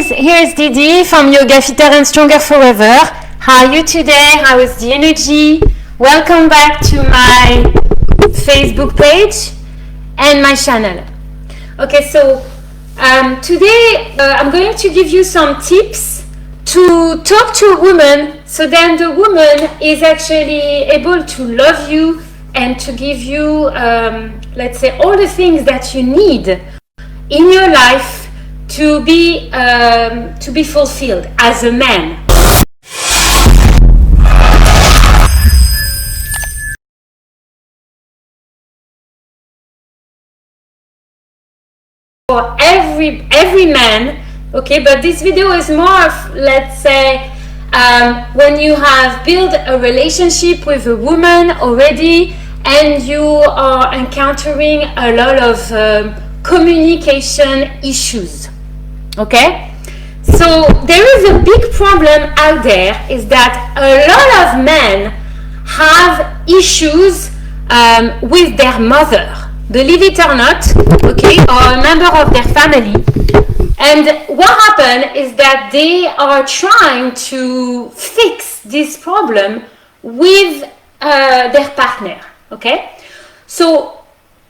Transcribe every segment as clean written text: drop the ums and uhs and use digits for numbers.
here's Didi from Yoga Fitter and Stronger Forever. How are you today? How is the energy? Welcome back to my Facebook page and my channel. Okay, so today I'm going to give you some tips to talk to a woman, so then the woman is actually able to love you and to give you, let's say, all the things that you need in your life to be fulfilled as a man. For every man, okay, but this video is more of, let's say, when you have built a relationship with a woman already and you are encountering a lot of communication issues. Okay, so there is a big problem out there, is that a lot of men have issues with their mother, believe it or not, okay, or a member of their family. And what happened is that they are trying to fix this problem with their partner. Okay, so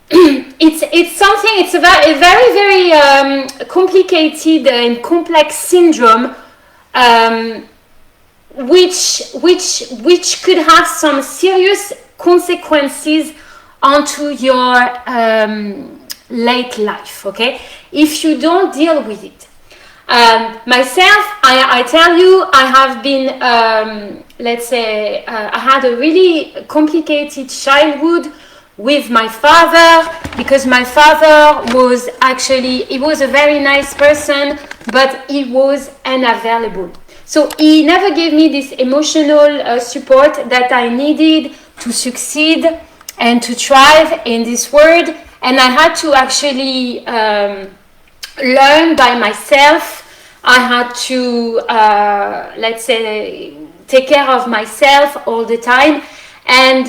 it's something, it's a very complicated and complex syndrome, which could have some serious consequences onto your late life, okay, if you don't deal with it. Myself, I tell you, I have been, let's say, I had a really complicated childhood with my father, because my father was actually, he was a very nice person, but he was unavailable. So he never gave me this emotional support that I needed to succeed and to thrive in this world. And I had to actually learn by myself. I had to, let's say, take care of myself all the time. And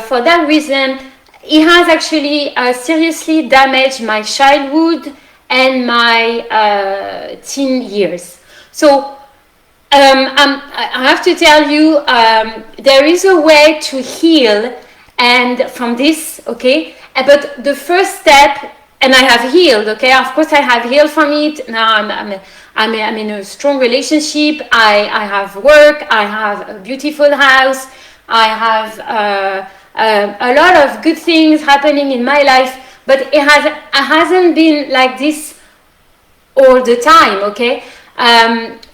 for that reason, it has actually seriously damaged my childhood and my teen years. So I have to tell you, there is a way to heal and from this, okay? But the first step, and I have healed, okay? Of course, I have healed from it. Now I'm in a strong relationship. I have work. I have a beautiful house. I have a lot of good things happening in my life, but it hasn't been like this all the time, okay?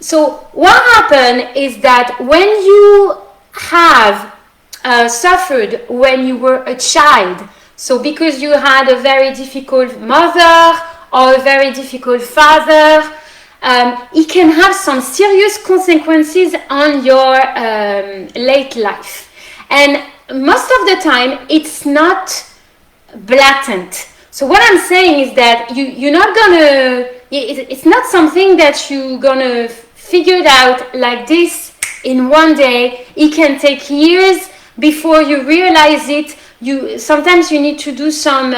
So what happened is that when you have suffered when you were a child, so because you had a very difficult mother or a very difficult father, it can have some serious consequences on your late life. And most of the time, it's not blatant. So what I'm saying is that you're not gonna, it's not something that you're gonna figure it out like this in one day. It can take years before you realize it. Sometimes you need to do some,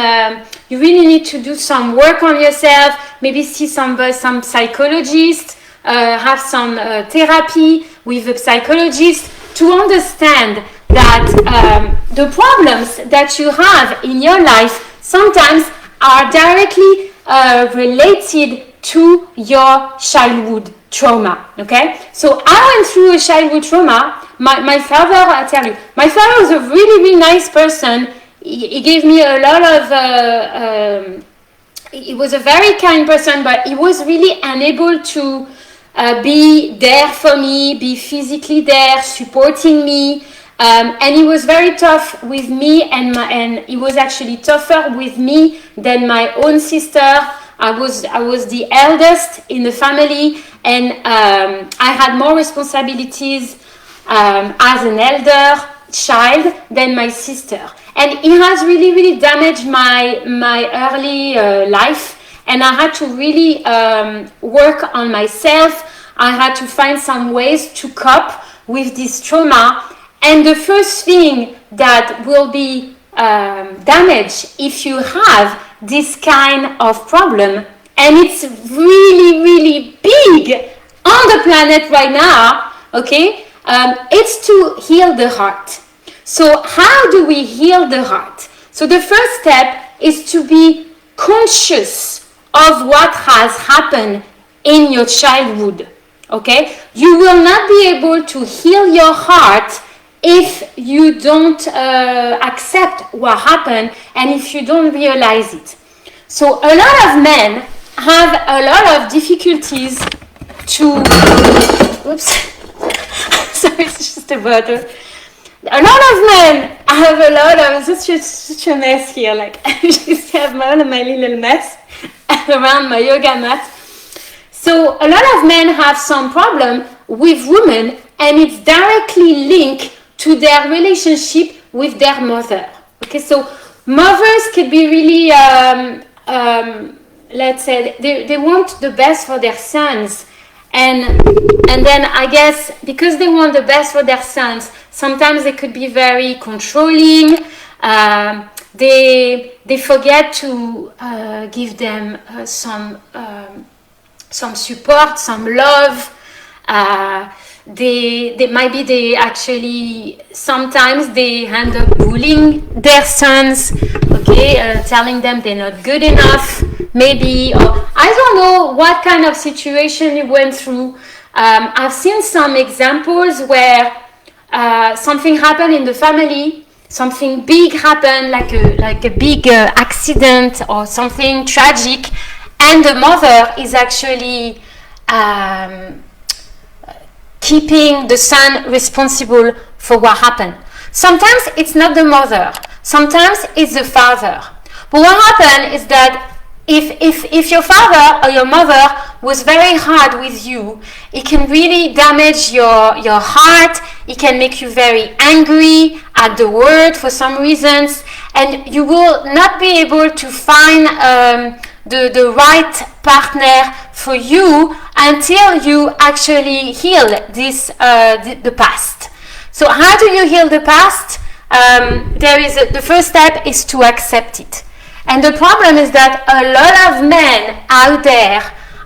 you really need to do some work on yourself, maybe see some psychologist, have some therapy with a psychologist to understand that the problems that you have in your life sometimes are directly related to your childhood trauma, okay? So I went through a childhood trauma. My father, I tell you, my father was a really, really nice person. He gave me a lot of, he was a very kind person, but he was really unable to be there for me, be physically there, supporting me. And he was very tough with me, and he was actually tougher with me than my own sister. I was the eldest in the family, and I had more responsibilities as an elder child than my sister. And it has really, really damaged my early life, and I had to really work on myself. I had to find some ways to cope with this trauma. And the first thing that will be damaged if you have this kind of problem, and it's really, really big, internet right now, okay, it's to heal the heart. So how do we heal the heart? So the first step is to be conscious of what has happened in your childhood, okay? You will not be able to heal your heart if you don't accept what happened and if you don't realize it. So a lot of men have a lot of difficulties to, oops, sorry, it's just a bottle. A lot of men have a lot of, such a mess here, like I just have my little mess around my yoga mat. So a lot of men have some problem with women, and it's directly linked to their relationship with their mother. Okay, so mothers could be really, let's say, they want the best for their sons. And then I guess because they want the best for their sons, sometimes they could be very controlling. They forget to give them some support, some love. They actually sometimes they end up bullying their sons, okay, telling them they're not good enough, maybe, or I don't know what kind of situation you went through. I've seen some examples where something happened in the family, something big happened, like a big accident or something tragic, and the mother is actually keeping the son responsible for what happened. Sometimes it's not the mother, sometimes it's the father. But what happened is that if your father or your mother was very hard with you, it can really damage your heart. It can make you very angry at the world for some reasons, and you will not be able to find the right partner for you until you actually heal this the past. So how do you heal the past? The first step is to accept it. And the problem is that a lot of men out there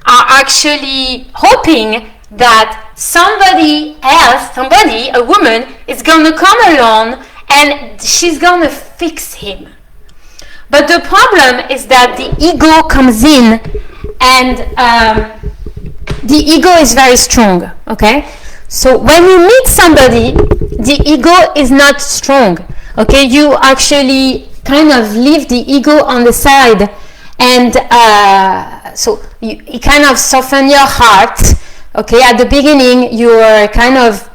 are actually hoping that somebody else, a woman, is going to come along and she's going to fix him. But the problem is that the ego comes in, and the ego is very strong, okay? So when you meet somebody, the ego is not strong, okay? You actually kind of leave the ego on the side, and so it kind of soften your heart, okay? At the beginning, you are kind of,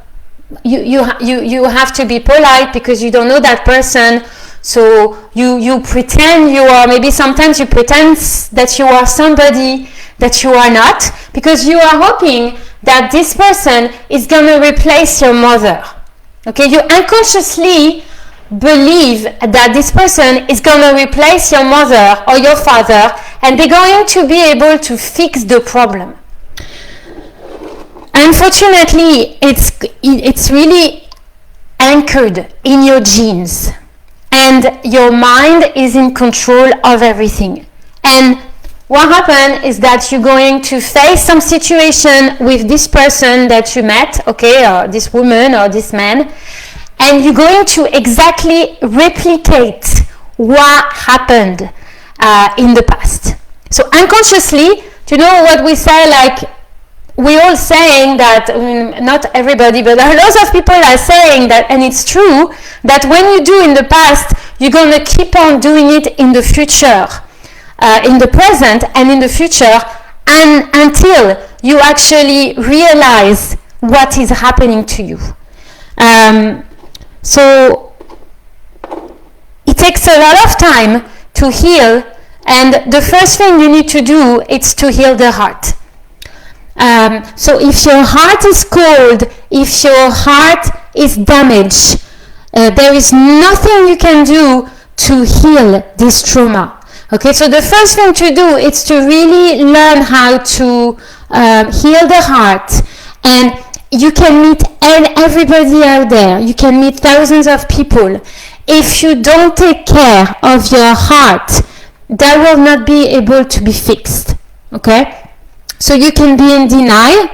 you have to be polite because you don't know that person. So you pretend you are, maybe sometimes you pretend that you are somebody that you are not, because you are hoping that this person is going to replace your mother. Okay, you unconsciously believe that this person is going to replace your mother or your father, and they're going to be able to fix the problem. Unfortunately, it's really anchored in your genes. And your mind is in control of everything. And what happened is that you're going to face some situation with this person that you met, okay, or this woman or this man, and you're going to exactly replicate what happened in the past. So unconsciously, you know what we say, like, we're all saying that, not everybody, but a lot of people are saying that, and it's true, that when you do in the past, you're going to keep on doing it in the future, in the present and in the future, and until you actually realize what is happening to you. So it takes a lot of time to heal, and the first thing you need to do is to heal the heart. So if your heart is cold, if your heart is damaged, there is nothing you can do to heal this trauma. Okay, so the first thing to do is to really learn how to heal the heart. And you can meet everybody out there. You can meet thousands of people. If you don't take care of your heart, that will not be able to be fixed. Okay? So you can be in denial,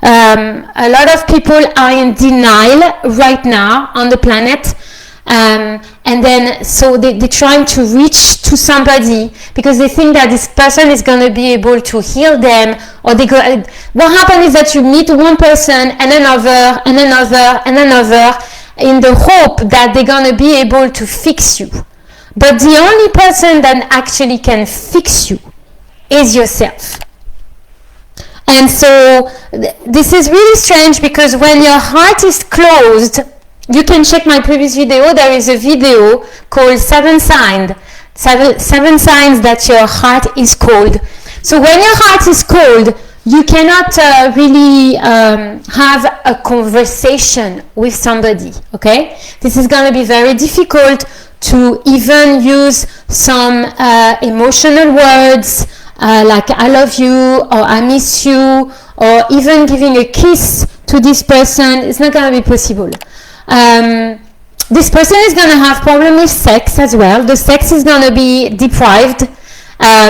A lot of people are in denial right now on the planet. And then so they're trying to reach to somebody because they think that this person is going to be able to heal them, or what happens is that you meet one person and another and another and another in the hope that they're going to be able to fix you. But the only person that actually can fix you is yourself. And so this is really strange, because when your heart is closed, you can check my previous video. There is a video called 7 signs that your heart is cold. So when your heart is cold, you cannot really have a conversation with somebody, okay? This is going to be very difficult to even use some emotional words like I love you, or I miss you, or even giving a kiss to this person. It's not going to be possible. This person is going to have problem with sex as well. The sex is going to be deprived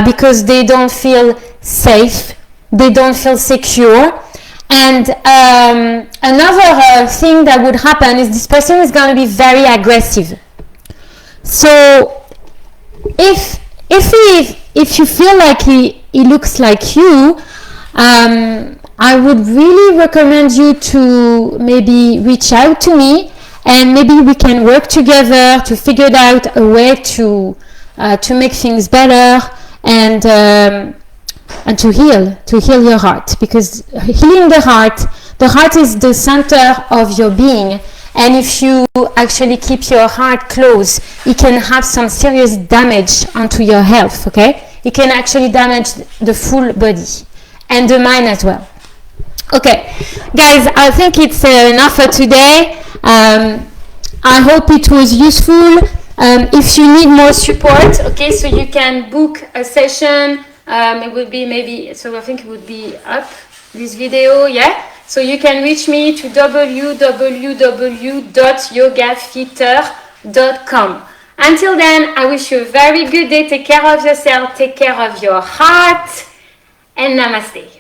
because they don't feel safe, they don't feel secure. And another thing that would happen is this person is going to be very aggressive. So if you feel like he looks like you, I would really recommend you to maybe reach out to me, and maybe we can work together to figure out a way to make things better, and to heal your heart, because healing the heart is the center of your being. And if you actually keep your heart closed, it can have some serious damage onto your health, okay? It can actually damage the full body and the mind as well. Okay, guys, I think it's enough for today. I hope it was useful. If you need more support, okay, so you can book a session. It would be maybe, so I think it would be up, this video, yeah? So you can reach me to www.yogafitter.com. Until then, I wish you a very good day. Take care of yourself, take care of your heart, and namaste.